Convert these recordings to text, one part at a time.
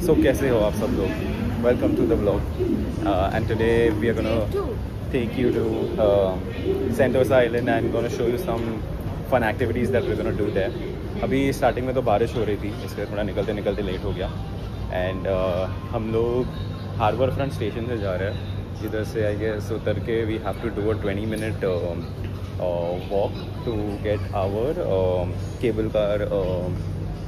So कैसे हो आप सब लोग? Welcome to the vlog. And today we are gonna take you to Sentosa Island and gonna show you some fun activities that we're gonna do there. अभी starting में तो बारिश हो रही थी, इसलिए थोड़ा निकलते निकलते लेट हो गया. एंड हम लोग हार्बर फ्रंट स्टेशन से जा रहे हैं. जिधर से आई गेस उतर के we have to do a 20-minute walk to get our cable car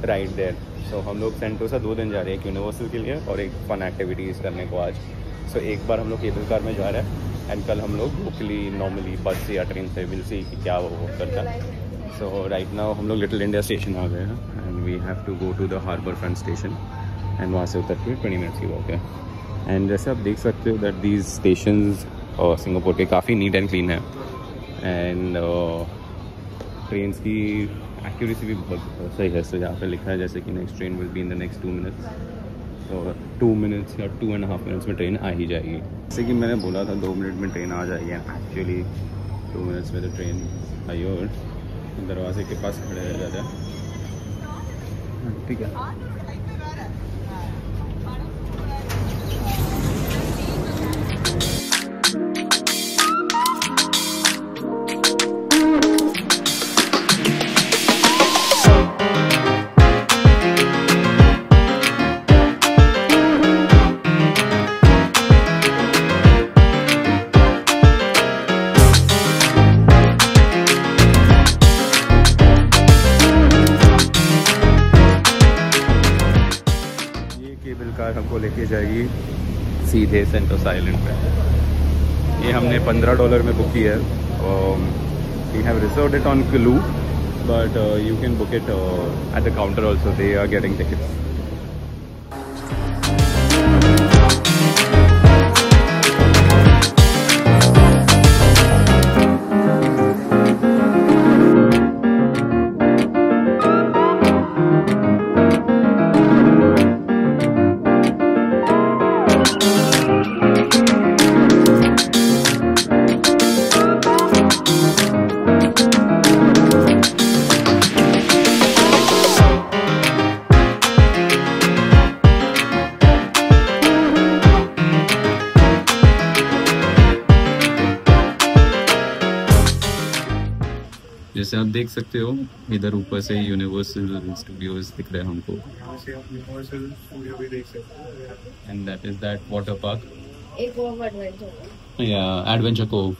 ride there. So हम लोग सेंटोसा 2 दिन जा रहे हैं, एक यूनिवर्सल के लिए और एक फ़न एक्टिविटीज़ करने को आज. सो एक बार हम लोग केबल कार में जा रहे हैं एंड कल हम लोग लोकली नॉर्मली बस या ट्रेन से विल सी कि क्या वो करता है. सो राइट नाउ हम लोग लिटिल इंडिया स्टेशन आ गए हैं and we have to go to the harbour front station and वहाँ से उतर के 20 मिनट्स की वॉक है. एंड जैसे आप देख सकते हो दैट दीज स्टेशंस सिंगापुर के काफ़ी नीट एंड क्लीन है. एंड ट्रेन्स की एक्यूरेसी भी बहुत सही है. सो यहाँ पे लिखा है जैसे कि next train will be in the next 2 minutes. और 2 मिनट्स या 2.5 मिनट्स में ट्रेन आ ही जाएगी. जैसे कि मैंने बोला था 2 मिनट में ट्रेन आ जाएगी. एक्चुअली 2 मिनट्स में तो ट्रेन आई और दरवाजे के पास खड़े रह जाते हैं. ठीक है. कार हमको लेके जाएगी सीधे सेंटोसा आइलैंड पे. ये हमने $15 में बुक किया है. We have reserved it on Klook but you can book it at the counter also. They are getting tickets. जैसे आप देख सकते हो इधर ऊपर से यूनिवर्सल स्टूडियोज दिख रहे हैं हमको. यूनिवर्सल स्टूडियो भी देख सकते हैं. And that is that water park. एक और एडवेंचर या एडवेंचर कोव.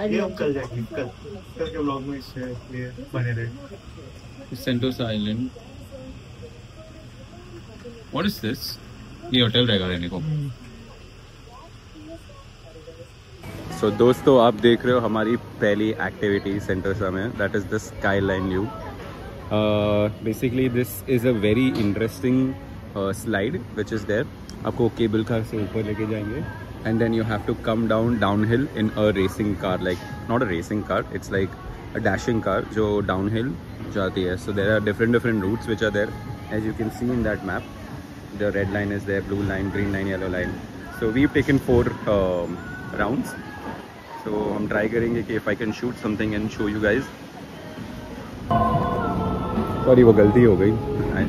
ये हम कल जाएंगे. कल के व्लॉग में इससे ये बने रहे. Sentosa island. What is this? ये होटल रहेगा रहने को. सो दोस्तों आप देख रहे हो हमारी पहली एक्टिविटी सेंटोसा में. That is the sky line view. Basically this is a very interesting slide which is there. आपको केबल कार से ऊपर लेके जाएंगे and then you have to come down hill in a racing car. Like not a racing car, it's like a dashing car जो down hill जाती है. So there are different routes which are there as you can see in that map. The red line is there, blue line, green line, yellow line. So we have taken 4 rounds. तो हम try करेंगे कि if I can shoot something and show you guys. Sorry वो गलती हो गई.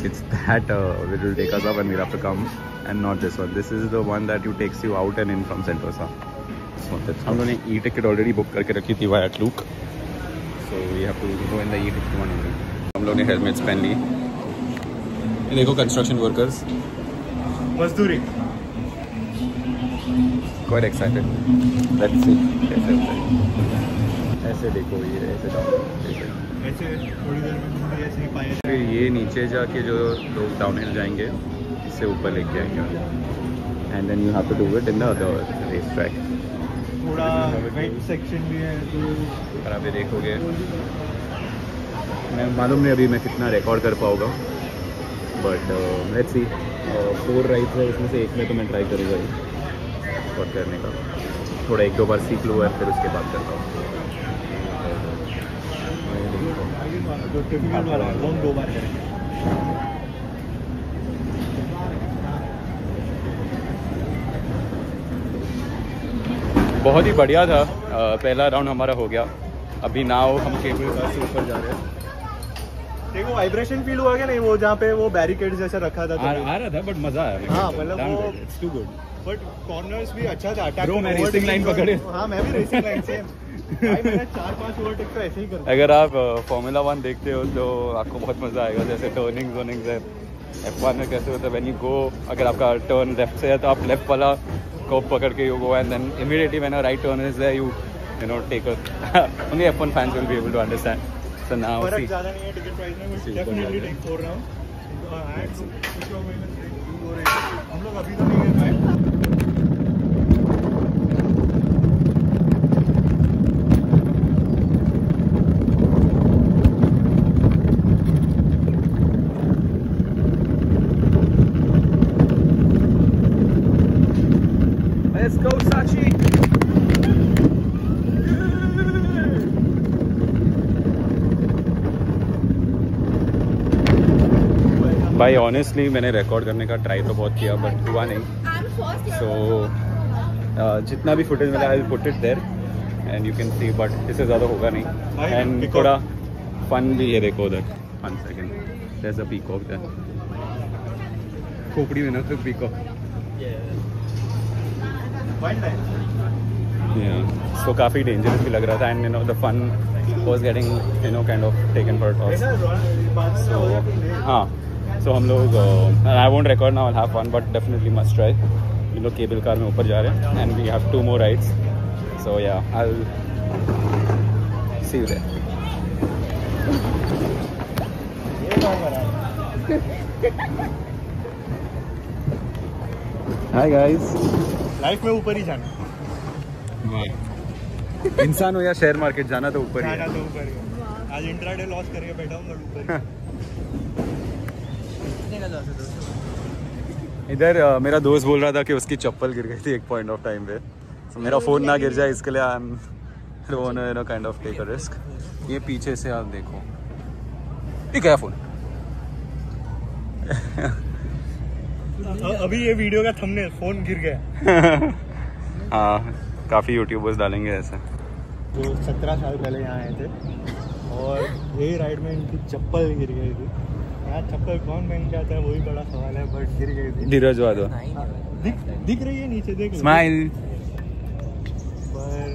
It's that which will take us up and we have to come and not this one. This is the one that you takes you out and in from Sentosa. हम लोगों ने e ticket already book करके रखी थी via Klook. So we have to go in the e ticket one only. हम लोगों ने helmets पहन ली. देखो कंस्ट्रक्शन वर्कर्स मजदूरी. Quite excited. Let's see. ऐसे देखो ये ऐसे थोड़ी देर में ऐसे ही पाए. फिर ये नीचे जाके जो लोग डाउन हिल जाएंगे इससे ऊपर लेके जाएंगे. And then you have to do it in the other race track. थोड़ा वेट सेक्शन भी है तो अगर आप ये देखोगे. मैं मालूम नहीं अभी मैं कितना रिकॉर्ड कर पाऊँगा बट लेट्स सी. 4 राइड्स है उसमें से एक में तो मैं ट्राई करूँगा करने का. थोड़ा 1-2 बार सीख लूँ फिर उसके बाद करता हूँ. बहुत ही बढ़िया था. पहला राउंड हमारा हो गया. अभी नाव हम केबल कार से ऊपर जा रहे हैं. देखो वाइब्रेशन फील हुआ क्या नहीं, वो जहाँ पे वो बैरिकेड जैसा रखा था आ रहा था, बट मजा आया। हाँ मतलब वो it's too good, but corners भी अच्छा था। अटैक ब्रो मैं रेसिंग लाइन पकड़े। हाँ मैं भी रेसिंग लाइन से भाई, मैंने 4-5 ओवरटेक तो ऐसे ही कर दिया। अगर आप फार्मूला 1 देखते हो तो आपको बहुत मजा आएगा, जैसे टर्निंग्स है। F1 में कैसे होता है, व्हेन यू गो, अगर आपका टर्न लेफ्ट से है तो आप लेफ्ट वाला को पकड़ के you go, and then immediately when a right turn is there you know take a only F1 fans will be able to understand. So now फर्क ज्यादा नहीं है टिकट प्राइस में, बट डेफिनेटली टेक 4 राउंड। हम लोग अभी तो नहीं गए भाई। Let's go, Sachi! भाई ऑनेस्टली मैंने रिकॉर्ड करने का ट्राई तो बहुत किया, बट हुआ नहीं। सो जितना भी फुटेज मिला I put it there and you can see, but इससे ज़्यादा होगा नहीं। एंड थोड़ा फन भी है, देखो उधर 1 second, there is a peacock there, खोपड़ी में ना तो पीकॉक। So काफ़ी डेंजरस भी लग रहा था, and you know the fun was getting you know kind of taken for toss. So हाँ, सो हम लोग I won't record now, I have fun but definitely must try. हम लोग केबल कार में ऊपर जा रहे हैं and we have 2 more rides, so yeah I will see you there. Hi guys, life में ऊपर ही जाना, इंसान हो या शेयर मार्केट, जाना तो ऊपर ही जाना है। तो ऊपर ही। आज इंट्राडे लॉस करके बैठा हूँ ऊपर ही। इधर मेरा दोस्त बोल रहा था कि उसकी चप्पल गिर गई थी एक पॉइंट ऑफ टाइम पे, तो मेरा फ़ोन ना गिर जाए इसके लिए I am don't know kind of take a risk. ये पीछे से आप देखो, ठीक है फ़ोन। अभी ये वीडियो का थंबनेल फोन गिर गया। हाँ, काफ़ी यूट्यूबर्स डालेंगे ऐसे। वो 17 साल पहले यहाँ आए थे और यही राइड में इनकी चप्पल गिर गई थी। यहाँ चप्पल कौन पहन के आता है वही बड़ा सवाल है, बट गिर गई थी। धीरज वादो दिख रही है नीचे, देख लो। स्माइल। पर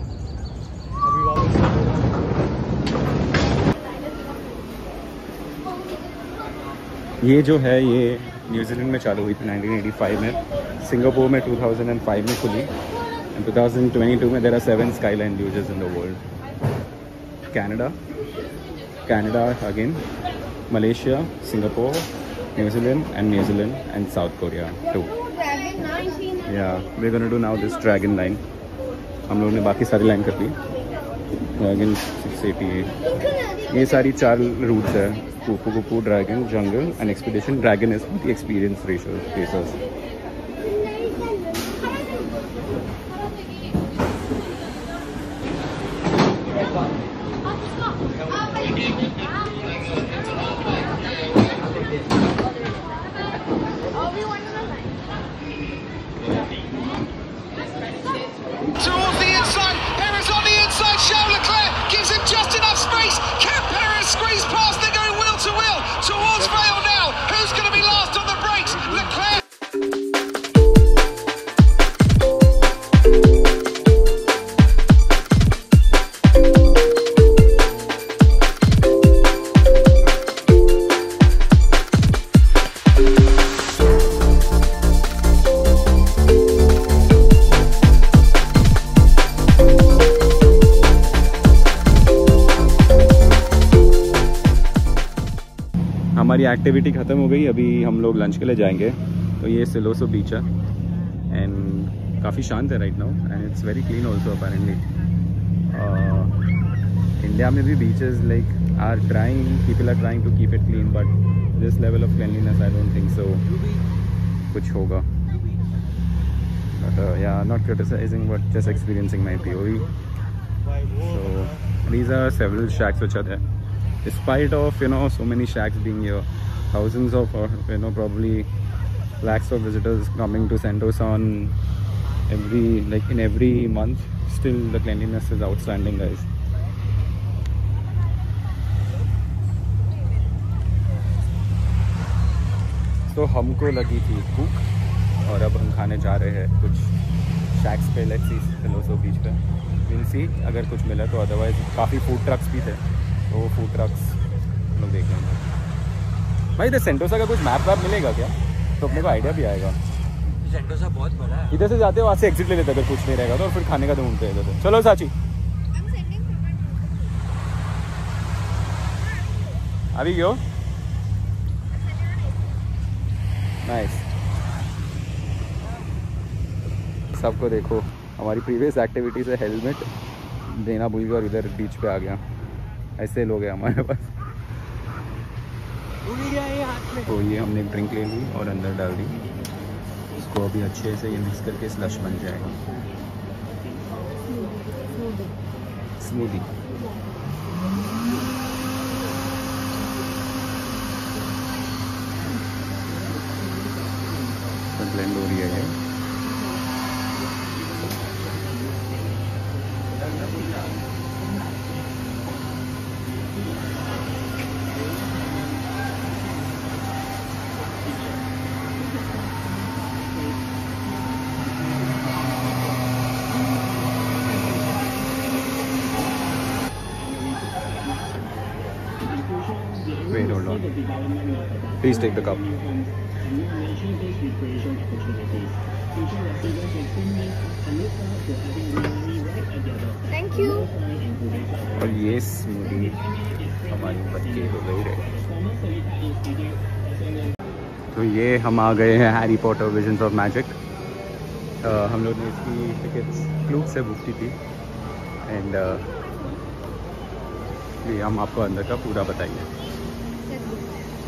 अभी वापस ये जो है ये न्यूजीलैंड में चालू हुई थी 1985 में, सिंगापुर में 2005 में खुली, एंड 2022 में there are 7 skyline luges in the world. Canada again, Malaysia, Singapore, New Zealand and South Korea too. Yeah we are gonna do now this dragon line. हम लोगों ने बाकी सारी लाइन कर ली। ड्रैगन 688, ये सारी 4 रूट्स है, कुपू, dragon, jungle and expedition. Dragon is the experience racers. Towards the inside, Perez on the inside, Charles Leclerc gives him just enough space. Can Perez squeeze past? They're going wheel to wheel towards Vale now. Who's going to be last on the brakes? Leclerc. हमारी activity ख़त्म हो गई, अभी हम लोग lunch के लिए जाएंगे। तो ये सिलोसो बीच है एंड काफ़ी शांत है right now, and it's very clean also apparently. India में भी beaches like are trying, people are trying to keep it clean, but this level of cleanliness I don't think so कुछ होगा। But yeah not criticizing but just experiencing my POV। So these are several shacks which are there. Despite of so many shacks being here, thousands of probably lakhs of visitors coming to Sentosa on every month, still the cleanliness is outstanding, guys. तो हमको लगी थी भूख और अब हम खाने जा रहे हैं कुछ शैक्स पे। लेट्स सी सिलोसो बीच पे, विल सी अगर कुछ मिला तो। अदरवाइज काफ़ी फूड ट्रक्स भी थे, तो वो फूड ट्रक्स लोग देख लेंगे। भाई इधर सेंटोसा का कुछ मैप वैप मिलेगा क्या, तो अपने को आइडिया भी आएगा। सेंटोसा बहुत बड़ा है। इधर से जाते हो, वहाँ से एग्जिट ले लेते अगर कुछ नहीं रहेगा तो, और फिर खाने का ढूंढते हैं इधर से। चलो साची, अभी क्यों नाइस। सबको देखो, हमारी प्रीवियस एक्टिविटी से हेलमेट देना भूल गया और इधर बीच पे आ गया। ऐसे लोग हैं हमारे पास। तो ये हमने एक ड्रिंक ले ली और अंदर डाल दी। इसको अभी अच्छे से ये मिक्स करके स्लश बन जाएगा, स्मूदी। ब्लेंड हो रही है। Wait, hold on. Please take the cup. Thank you. और ये स्मूदी हमारी बच्चे हो गई रहे। तो ये हम आ गए हैं Harry Potter visions of magic. हम लोग ने इसकी टिकट्स क्लूब से बुक की थी एंड ये हम आपको अंदर का पूरा बताएंगे।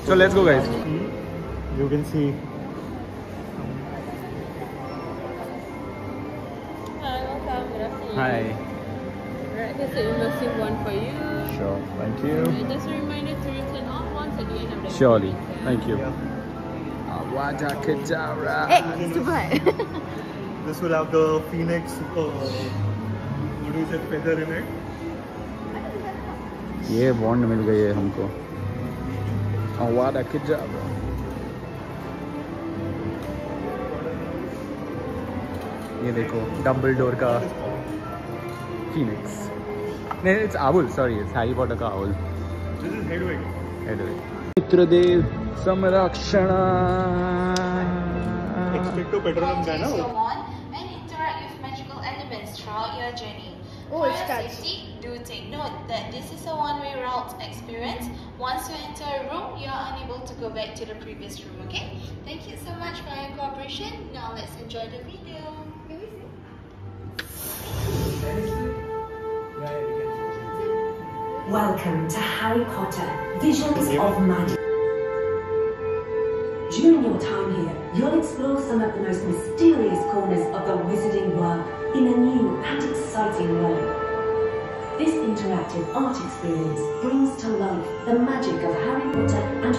So let's go guys. You can see Hi. Right, there's an immersive one for you. Sure. Thank you. And just a reminder to return all once at the end of the Surely. weekend. Thank you. Awada Kedavra. Hey, it's too bright. this will have the phoenix what do you say, feather in it. ये bond मिल गई है हमको। Awada Kedavra. ये देखो Dumbledore का Phoenix, नहीं it's owl, sorry it's Harry Potter का owl. This is Hedwig. मित्रदेव संरक्षण। Expecto Patronum का ना वो। And interact with magical elements throughout your journey. Oh, For it's your touch. safety, do take note that this is a one-way route experience. Once you enter a room, you are unable to go back to the previous room, okay? Thank you so much for your cooperation. Now let's enjoy the video. Welcome to Harry Potter, Visions of Magic. During your time here, you'll explore some of the most mysterious corners of the wizarding world in a new and exciting way. This interactive art experience brings to life the magic of Harry Potter and...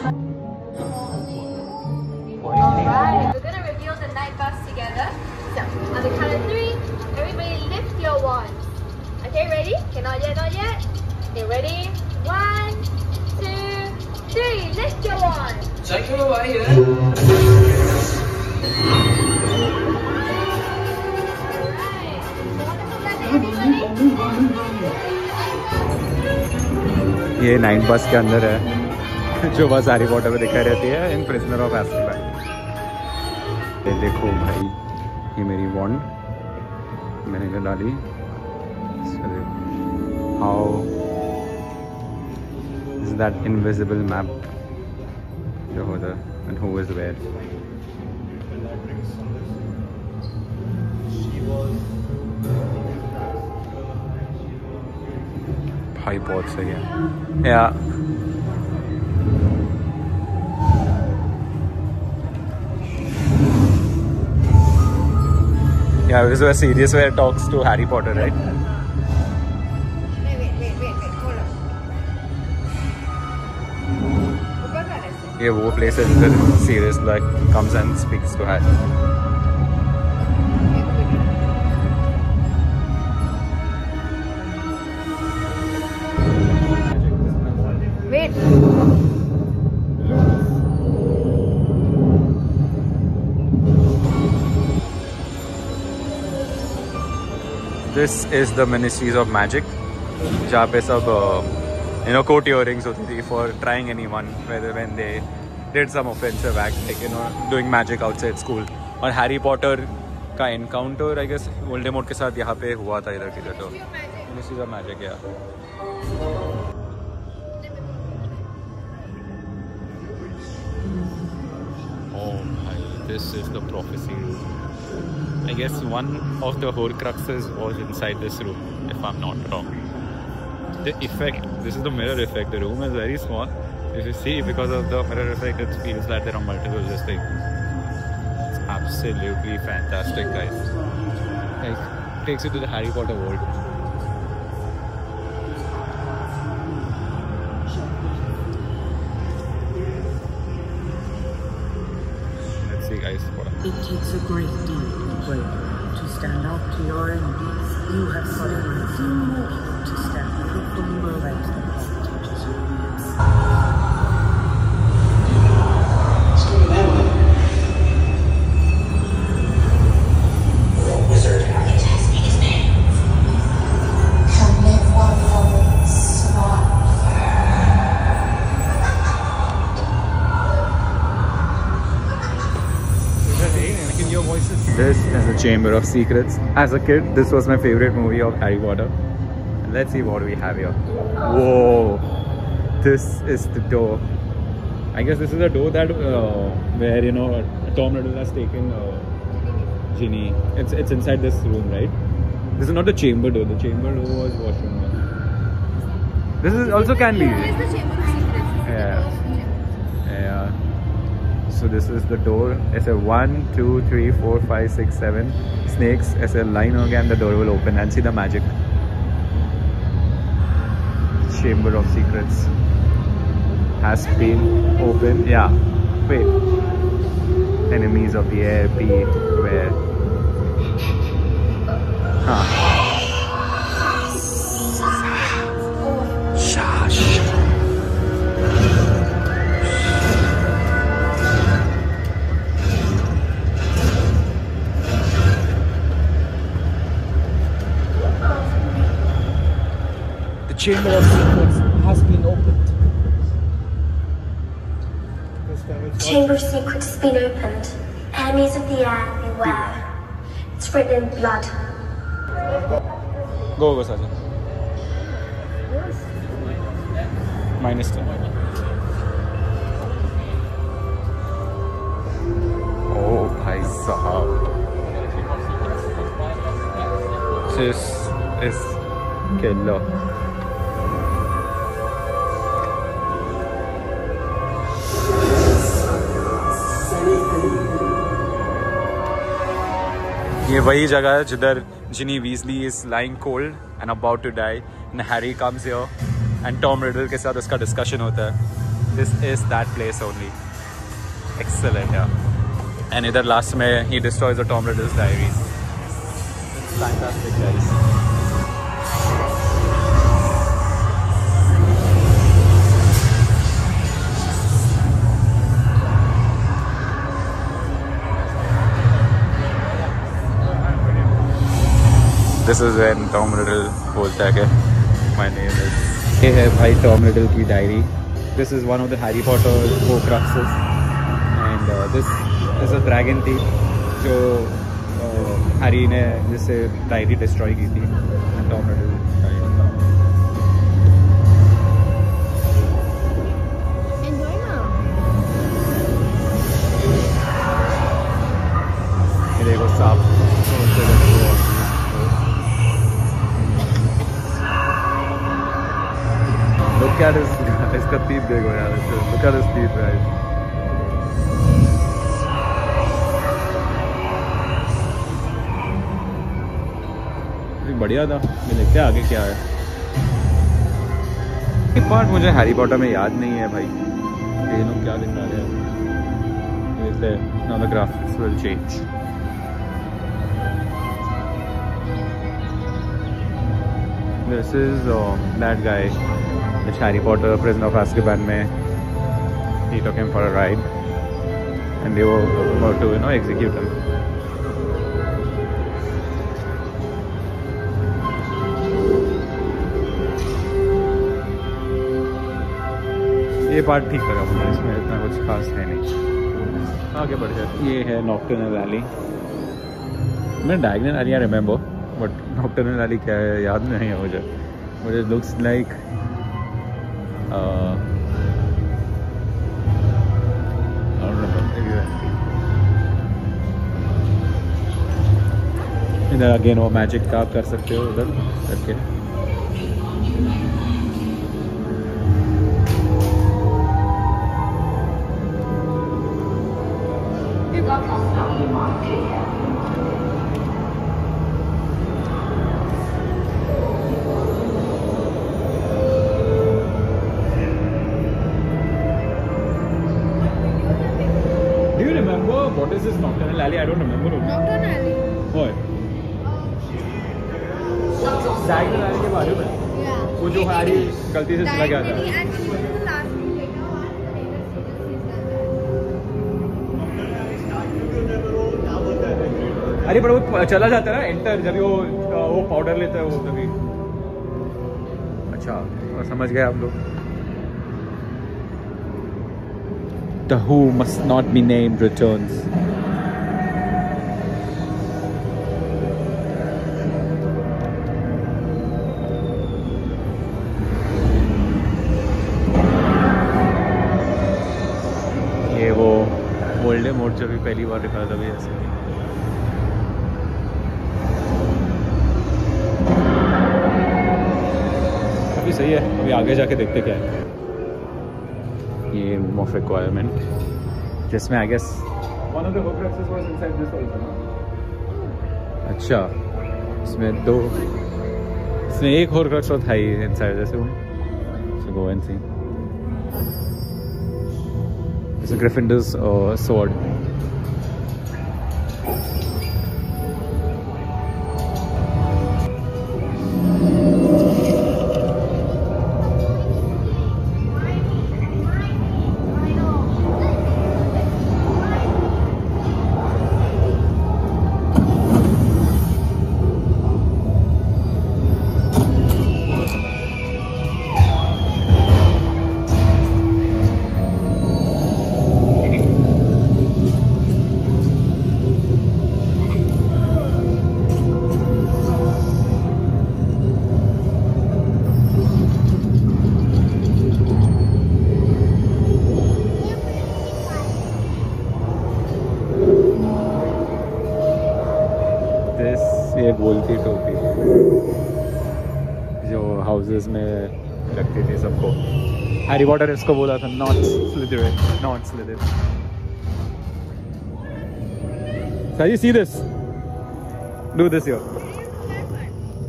Alright, we're gonna reveal the night bus together. So, on the count of 3, everybody lift your wands. Okay, ready? Okay, not yet, not yet. Okay, ready? 1, 2, 3, lift your wand. Take her away, yeah? ये night बस के अंदर है जो बस Harry Potter में दिखाई रहती है इन प्रिजनर ऑफ एज़्काबान। ये देखो भाई, ये मेरी वॉन्ड मैंने इधर डाली। How is that invisible map जो होता है एंड हु इज वेयर। भाई बहुत सही है या Yeah, this is a series where it talks to Harry Potter, right? Wait, hold on. ये वो place है जिधर Sirius like comes and speaks to Harry. Wait. This is the Ministries of Magic, जहाँ पे सब court earrings होती थी for trying anyone whether when they did some offensive act, like doing magic outside school. और Harry Potter का encounter I guess Voldemort के साथ यहाँ पे हुआ था इधर किधर. तो मिनिस्ट्रीज ऑफ मैजिक या this is the prophecy room. I guess one of the Horcruxes was inside this room, if I'm not wrong. The effect, this is the mirror effect. The room is very small. If you see, because of the mirror effect, it feels like there are multiple just things. It's absolutely fantastic, guys. Like, takes you to the Harry Potter world. It takes a great deal of bravery to stand up to your enemies. You have got a great deal more to stand up from the moment that teaches you. The wizard is asking his name. Come live one moment, survive. This is the Chamber of Secrets. As a kid, this was my favorite movie of Harry Potter. Let's see what we have here. Whoa! This is the door. I guess this is the door that where Tom Riddle has taken Ginny. It's inside this room, right? This is not the chamber door. The chamber door was washroom. This is also can be. It's the Chamber of Secrets. Yeah. Yeah. So this is the door. ऐसे 1, 2, 3, 4, 5, 6, 7 snakes. ऐसे line होगा and the door will open and see the magic. Chamber of Secrets has been opened. Yeah. Wait. Enemies of the air beware. Huh. Shush. Chamber of Secrets has been opened. Chamber of Secrets has been opened. Enemies of the air, beware. It's written in blood. Go, Sajan. -10. Oh, bhai sahab. This is killer. ये वही जगह है जिधर जिनी Weasley is lying cold and about to die and Harry comes here and Tom Riddle के साथ उसका discussion होता है. This is that place only. Excellent, yeah. And इधर last में he destroys the Tom Riddle's diary. It's fantastic, guys. This is when Tom Riddle बोलता है कि my name is. ये है भाई Tom Riddle की diary. This is one of the Harry Potter Horcruxes and this is a dragon thief जो Harry ने जिससे डायरी डिस्ट्रॉय की थी and Tom Riddle ये देखो सांप. Look at his teeth, देखो यार. Look at his teeth, guys. बढ़िया था. ये देखते हैं आगे क्या है. एक पार्ट मुझे हैरी पॉटर में याद नहीं है भाई. ये लोग क्या दिखा रहे हैं. Now the graphics will change. This is that guy. Which Harry Potter, Prisoner of Azkaban में he took him for a ride and they were about to execute him. ये पार्ट ठीक लगा मुझे, इसमें इतना कुछ खास है नहीं। आगे बढ़ जाए। ये है नॉक्टर्नल वैली। मैं diagonal area remember, but nocturnal valley क्या है याद नहीं है मुझे। मुझे लुक्स लाइक इधर अगेन वो मैजिक का आप कर सकते हो उधर करके। Do you remember what is this Nocturnal Alley? I don't remember. Nocturnal Alley. What? Diagonal Alley के बारे में? Yeah. वो जो हमारी गलती से चला गया था। अरे पर वो चला जाता है ना एंटर, जब वो पाउडर लेता है वो तभी। अच्छा समझ गए आप लोग। The who must not be named returns. ये वो वोल्डेमॉर्ट जब भी पहली बार दिखा था भी ऐसे। काफ़ी सही है। अभी आगे जाके देखते क्या है। ये रूम ऑफ रिक्वायरमेंट जिसमें I guess one of the horcruxes was inside this also ना। अच्छा इसमें एक होक्रक्स था ही inside this room. So go and see. It's a Gryffindor's sword. ये बोलती टोपी जो हाउसेस में रखती थी सबको। हैरी पॉटर इसको बोला था not Slytherin, not Slytherin. Sir you see this, do this your,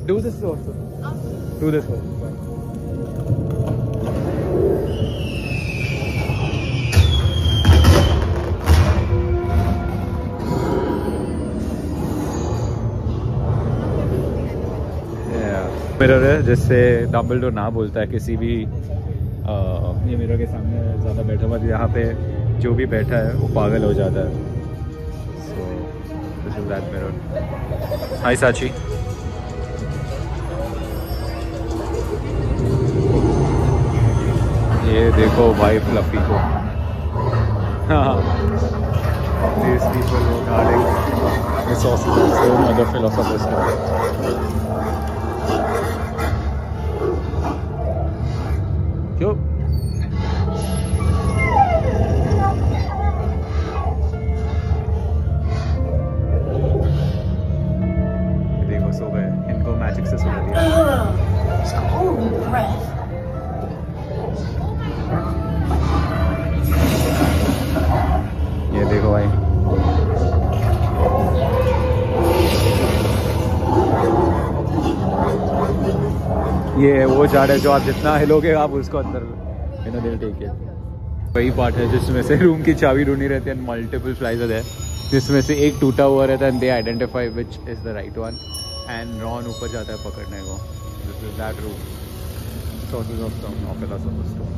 do this also, do this one. Mirror है जिससे डम्बलडोर ना बोलता है किसी भी ये मिरर के सामने ज़्यादा बैठा हुआ, यहाँ पे जो भी बैठा है वो पागल हो जाता है। So this is that mirror. Hi Sachi. ये देखो भाई फ्लफी को। हाँ these people were guarding the sausages, so other philosophers have. क्यों? देखो सो गए, इनको मैजिक से सुला दिया। ये देखो भाई, ये वो झाड़ है जो आप जितना हिलोगे आप उसको अंदर दिल टेक है। वही पार्ट है जिसमें से रूम की चाबी ढूंढनी रहती है, मल्टीपल फ्लाइज है जिसमें से एक टूटा हुआ रहता है, and they identify which is the right one, and Ron ऊपर जाता है पकड़ने को। This is that room, sources of stone, philosopher's stone.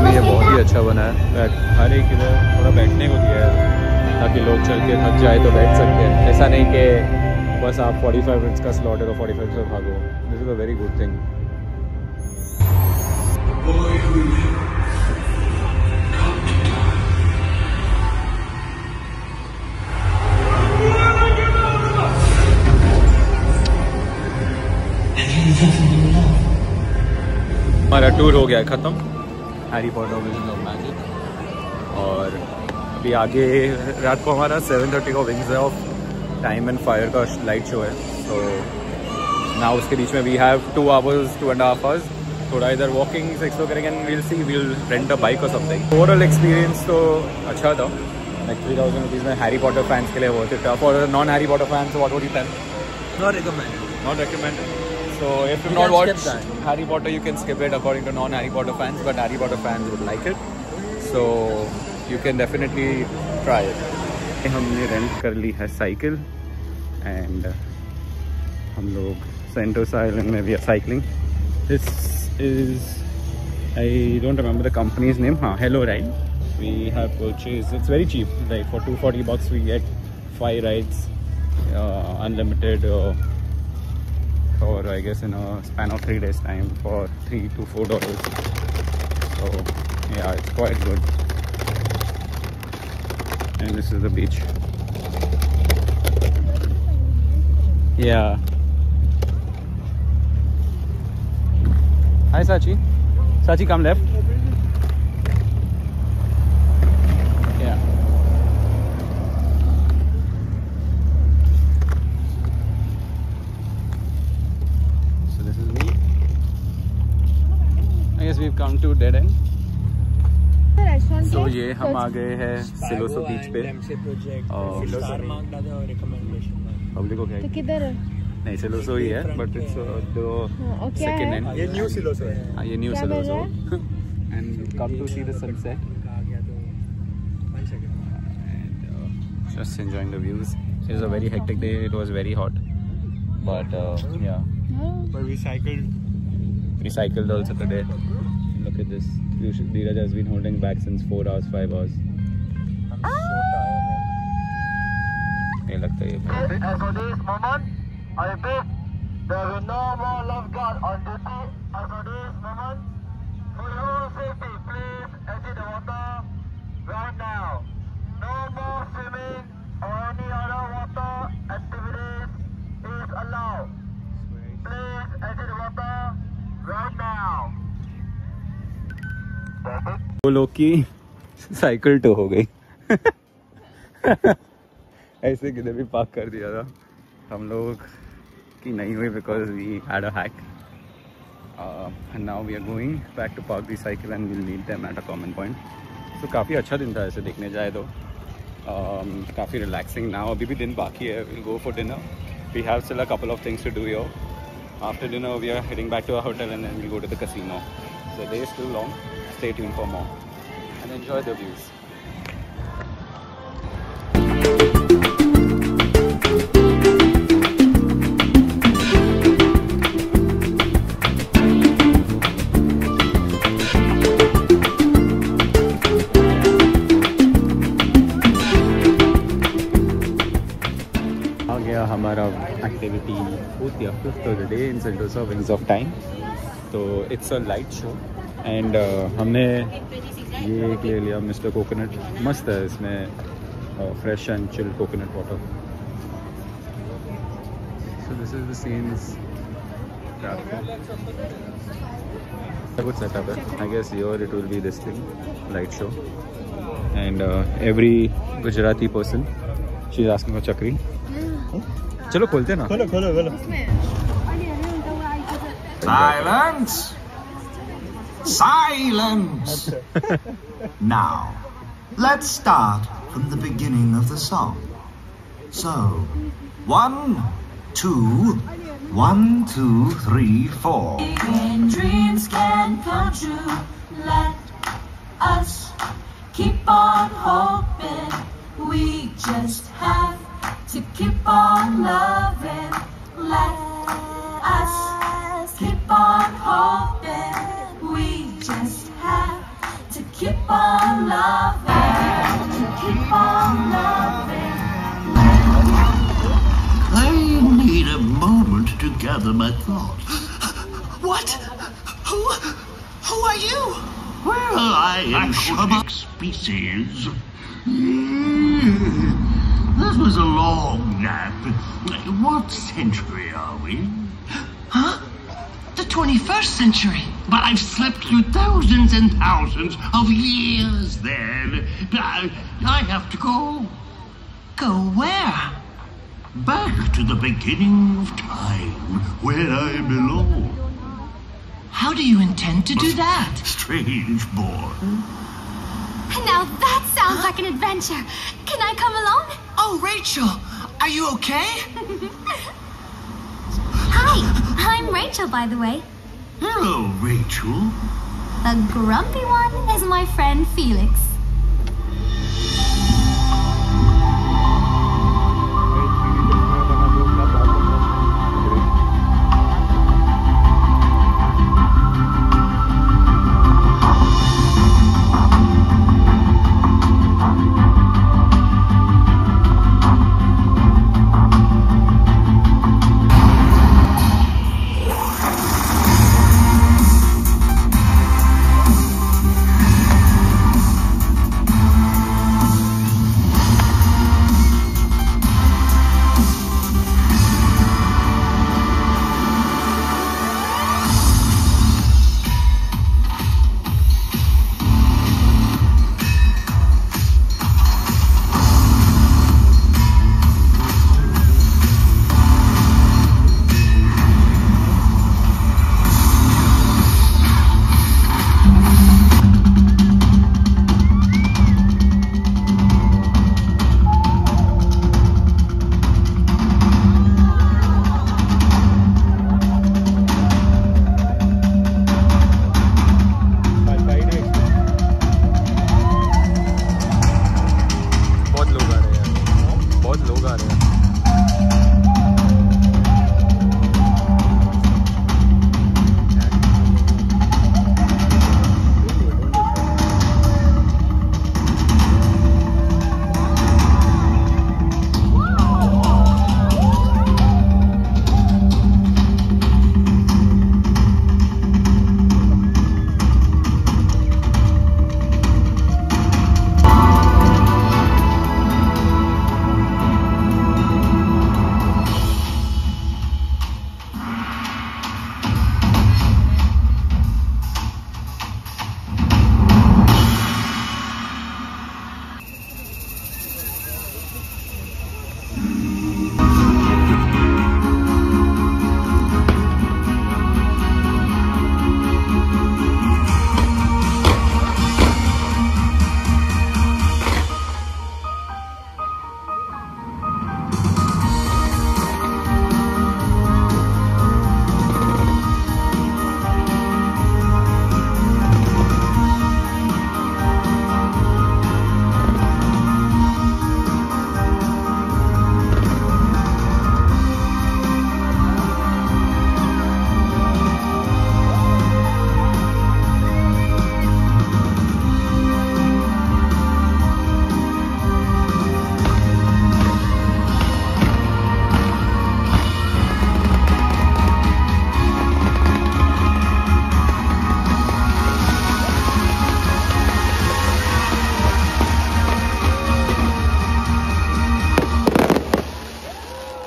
ये बहुत ही अच्छा बना है, हर एक इधर थोड़ा बैठने को दिया है। ताकि लोग चल के थक जाए तो बैठ सकते हैं। ऐसा नहीं कि बस आप 45 मिनट्स का स्लॉट है तो 45 मिनट्स में भागो। This is a very good thing. हमारा टूर हो गया है ख़त्म, Harry Potter vision of magic. और अभी आगे रात को हमारा 7:30 को wings of time and fire का लाइट शो है। तो ना उसके बीच में वी हैव 2 hours 2.5 hours थोड़ा इधर वॉकिंग एक्सप्लोर करेंगे and will see will rent a bike और समथिंग। ओवरऑल एक्सपीरियंस तो अच्छा था। लाइक 3000 रुपीज़ में हैरी पॉटर फैंस के लिए वर्थ इट था। For non Harry Potter fans what would you tell? Not recommended. Not recommended. So if you not watch Harry Potter, you can skip it according to non-Harry Potter fans, but Harry Potter fans would like it. So you can definitely try it. हमने rent कर ली है cycle and हम लोग Sentosa island में भी cycling. This is I don't remember the company's name. हाँ, hello ride we have purchase. It's very cheap, like for $240 we get 5 rides unlimited or I guess in a span of 3 days time for $3 to $4. So yeah, it's quite good. And this is the beach. Yeah. Hi Sachi. Sachi, come left. Yeah. So this is me. I guess we've come to dead end. तो ये हम आ गए हैं सिलोसो बीच पे और public को क्या किधर है? नहीं, सिलोसो ही है but it's the second end. ये न्यू सिलोसो है। हाँ, ये new Siloso and come to see the sunset and just enjoying the views. It was a very hectic day, it was very hot but yeah But we cycled also today. Look at this. Dheeraj has been holding back since 4 hours, 5 hours. I'm so tired. ये लगता है ये As for this moment, I repeat, there will no more lifeguard on duty. As for this moment, for your safety, please exit the water right now. No more swimming or any other water activities is allowed. Please exit the water right now. वो लोग की cycle to हो गई। ऐसे किधर भी park कर दिया था। हम लोग की नहीं हुई because we had a hack and now we are going back to park the cycle and will meet them at a common point. तो काफ़ी अच्छा दिन था ऐसे देखने जाए तो। काफ़ी रिलैक्सिंग। नाउ अभी भी दिन बाकी है। Will go for dinner. We have still a couple of things to do here. After dinner we are heading back to our hotel and then we go to the casino. So day is still long. Stay tuned for more and enjoy the views. आ गया हमारा activity fourth या fifth of the day in Sentosa wings of time. तो it's a light show and हमने ये एक ले लिया मिस्टर कोकोनट। मस्त है, इसमें fresh and chill coconut water. So this is the scenes रात को। कुछ सेटअप है। I guess your it will be this thing light show and every Gujarati person she is asking for chakri. चलो खोलते ना। खोलो खोलो खोलो। Silence! Silence! Now, let's start from the beginning of the song. So, 1, 2, 1, 2, 3, 4. When dreams can come true, let us keep on hoping. We just have to keep on loving. Let us keep on hoping. We just have to keep on loving. To keep on loving. need a moment to gather my thoughts. What? Who are you? Well, I am aquatic species. That was a long nap. What century are we? Huh? The 21st century. But I've slept through thousands and thousands of years then. I have to go. Go where? Back to the beginning of time, where I belong. How do you intend to do that? Strange boy. Now that sounds like an adventure. Can I come along? Oh, Rachel, are you okay? Hi, I'm Rachel, by the way. Hello, Rachel. The grumpy one is my friend Felix.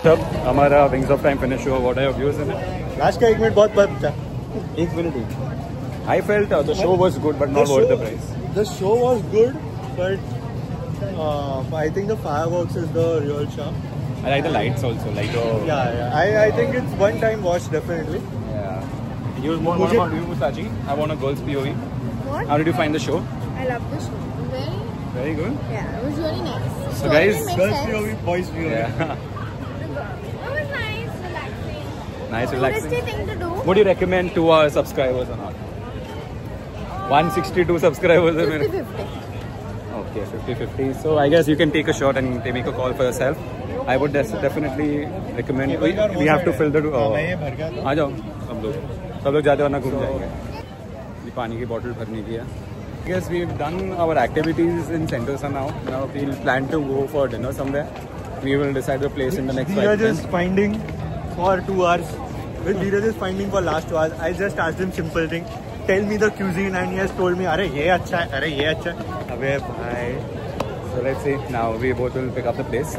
तब हमारा wings of time finish हुआ. What are your views in it? Last का 1 minute बहुत बर्फ था. 1 minute ही. I felt the show was good but not worth the price. The show was good but I think the fireworks is the real charm. I like the lights also. Like the I think it's one time watch definitely. Yeah. What about you, Musaji? I want a girl's POV. What? How did you find the show? I love the show. Very good. Yeah, it was really nice. So guys, girls POV, boys POV. Yeah. It was nice, relaxing. Nice, relaxing. Touristy thing to do. Would you recommend to our subscribers or not? 162 subscribers. 50-50. Okay, 50-50. So I guess you can take a shot and make a call for yourself. I would definitely recommend. We have to fill the. आ जाओ सब लोग जाते वरना घूम जाएंगे. ये पानी की बॉटल भरने की है. I guess we've done our activities in Sentosa now. Now we'll plan to go for dinner somewhere. We will decide the place in the next 5 minutes. We are just finding for 2 hours. With Dheeraj is finding for last 2 hours. I just asked him simple thing. Tell me the cuisine and he has told me, अरे ये अच्छा है, अरे ये अच्छा है. अबे भाई. So let's see. Now we both will pick up the place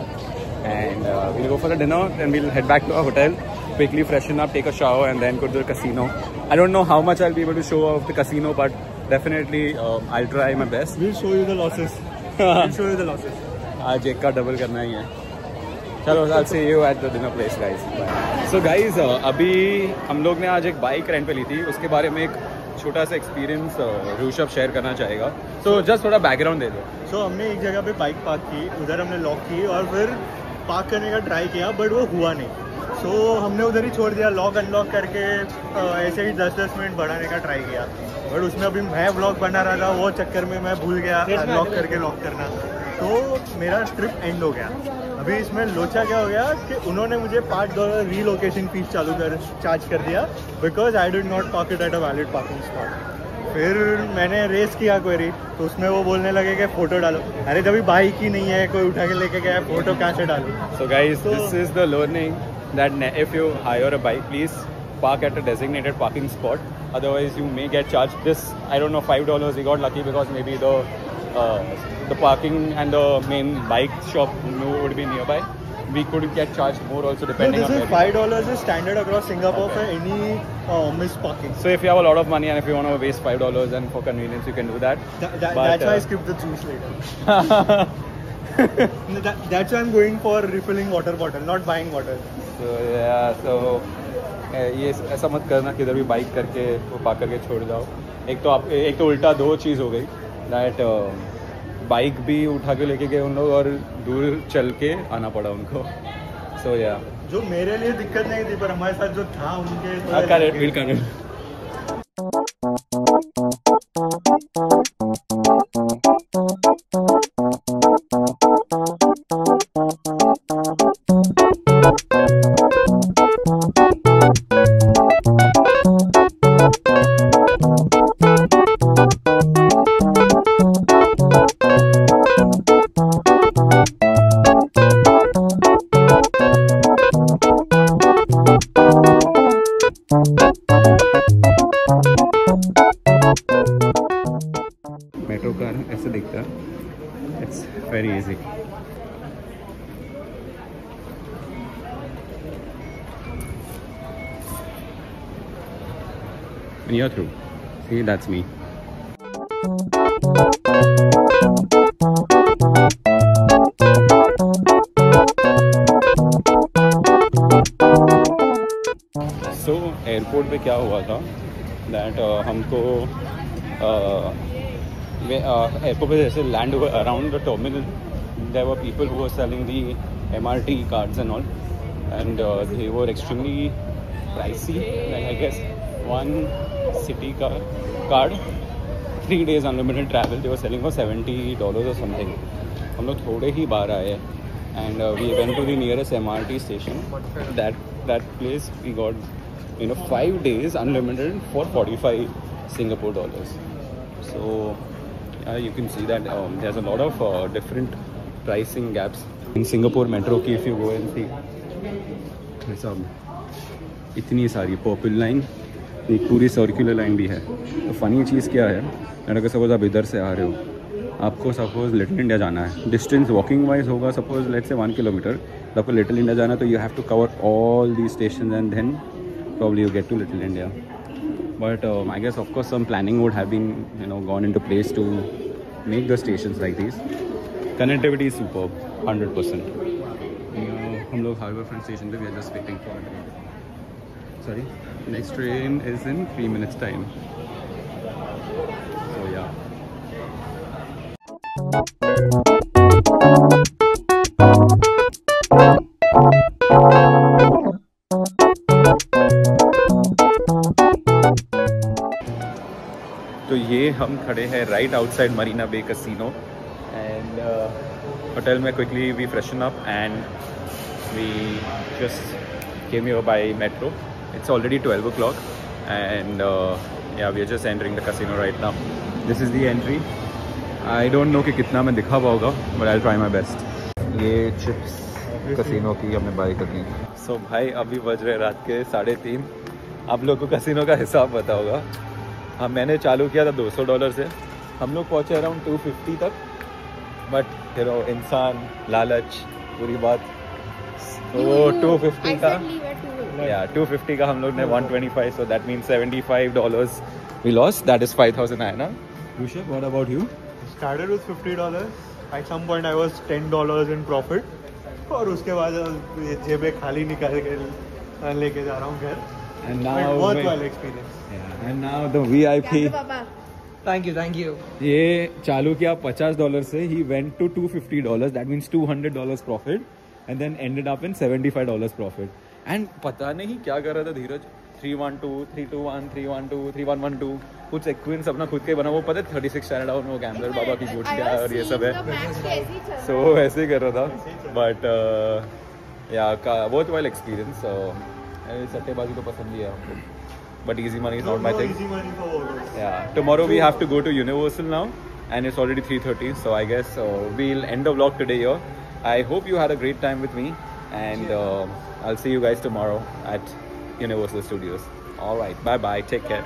and we'll go for a dinner. Then we'll head back to our hotel, quickly freshen up, take a shower, and then go to the casino. I don't know how much I'll be able to show of the casino, but definitely I'll try my best. We'll show you the losses. We'll show you the losses. आज एक का double करना ही है. चलो, I'll see you at the dinner place, guys. Bye. So guys, अभी हम लोग ने आज एक बाइक रेंट पे ली थी. उसके बारे में एक छोटा सा एक्सपीरियंस ऋषभ शेयर करना चाहेगा. तो जस्ट थोड़ा बैकग्राउंड दे दो. So हमने एक जगह पे बाइक पार्क की, उधर हमने लॉक की और फिर पार्क करने का ट्राई किया, बट वो हुआ नहीं. So हमने उधर ही छोड़ दिया. लॉक अनलॉक करके ऐसे ही 10-10 मिनट बढ़ाने का ट्राई किया, बट उसमें अभी मैं व्लॉग बना रहा था, वो चक्कर में मैं भूल गया अनलॉक करके लॉक करना. तो मेरा ट्रिप एंड हो गया. अभी इसमें लोचा क्या हो गया कि उन्होंने मुझे $5 रीलोकेशन फीस चार्ज कर दिया, because I did not park it at a valid parking spot. फिर मैंने रेस किया क्वेरी, तो उसमें वो बोलने लगे कि फ़ोटो डालो. अरे जब बाइक ही नहीं है, कोई उठा के लेके गया, फ़ोटो कहाँ से डालो. So guys, this is the learning that if you hire a bike, please park at a designated parking spot. Otherwise, you may get charged this, I don't know, $5. We got lucky because maybe the parking and the main bike shop would be nearby. We could get charged more also depending on. This is $5 is standard across Singapore for any missed parking. So if you have a lot of money and if you want to waste $5 and for convenience, you can do that. That's why I skipped the juice later. That's why I'm going for refilling water bottle, not buying water. So yeah, so ये ऐसा मत करना कि इधर भी bike करके वो park करके छोड़ जाओ. एक तो उल्टा दो चीज़ हो गई. दैट बाइक भी उठा के लेके गए उन लोग और दूर चल के आना पड़ा उनको. सो या जो मेरे लिए दिक्कत नहीं थी, पर हमारे साथ जो था उनके मेट्रो का ऐसे दिखता है. It's very easy. When you're through, see, that's me. So airport पे क्या हुआ था दैट हमको एयरपोर्ट पे जैसे लैंड हुआ around the terminal, there were people who were selling the MRT cards and all, and they were extremely pricey. I guess one city card 3 days unlimited travel they were selling for $70 or something. हम लोग थोड़े ही बाहर आए and we went to the nearest MRT station. That place we got 5 days unlimited for 45 Singapore dollars. So you can see that there's a lot of different pricing gaps in Singapore metro की. If you go and see ऐसा इतनी सारी purple line, एक पूरी circular line भी है. तो funny चीज़ क्या है, अगर सपोज आप इधर से आ रहे हो, आपको सपोज लिटिल इंडिया जाना है, डिस्टेंस वॉकिंग वाइज होगा सपोज लेट्स से 1 किलोमीटर, तो आपको लिटिल इंडिया जाना है, तो you have to cover all the station and then probably you get to Little India. But I guess of course some planning would have been gone into place to make the stations like these. Connectivity is superb, 100%. हम लोग harbour front station पे, we are just waiting for sorry, next train is in 3 minutes time. So yeah. तो ये हम खड़े हैं right outside Marina Bay casino and hotel में quickly we freshen up and we just came here by metro. It's already 12 o'clock and yeah, we are just entering the casino right now. This is the entry. I don't know कि कितना मैं दिखा पाऊँगा, but I'll try my best. ये chips casino की हमें by करनी है। सो भाई अभी बज रहे रात के 3:30। आप लोग को कसिनो का हिसाब पता होगा। हाँ, मैंने चालू किया था $200 से, हम लोग पहुँचे अराउंड 250 तक, बट यू नो इंसान लालच पूरी बात। तो 250 का 250 का हम लोग ने 125, so that means $75 we lost. That is 5,000 INR. Rushabh, what about you? Started with $50. At some point I was $10 in profit. और उसके बाद जेबे खाली निकाल के लेके जा रहा हूँ घर। And now worthwhile experience. Yeah, and now the VIP. Thank you. ये चालू किया $50 से, he went to $250. That means $200 profit, and then ended up in $75 profit. And पता नहीं क्या कर रहा था धीरज, 312, 321, 312, 3112, कुछ सीक्वेंस अपना खुद के बना। वो पता है 36 स्टैंडर्ड डाउन वो गैम्बलर बाबा की गुट क्या और ये सब है। सो ऐसे ही कर रहा था, बट या बहुत वाइल एक्सपीरियंस। सट्टेबाजी तो पसंद ही है हमको, but easy money is not my thing. Easy money for all. Yeah, tomorrow we have to go to Universal now, and it's already 3:30. So I guess we'll end the vlog today here. I hope you had a great time with me, and I'll see you guys tomorrow at Universal Studios. All right, bye bye. Take care.